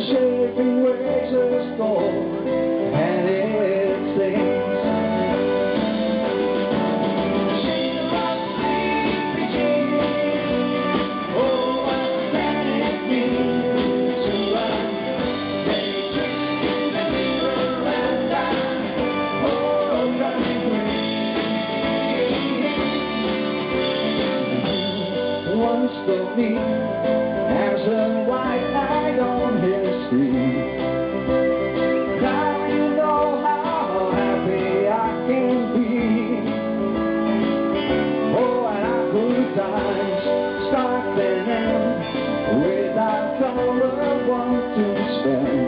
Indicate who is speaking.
Speaker 1: shaping waves of storm, and it sings. She's a sleepy dream. Oh, what can it mean to us? They dream the river and I hold running green. Once for me, as a white knight on his street. Now you know how happy I can be. Oh, and I could times start and end without color one to spend.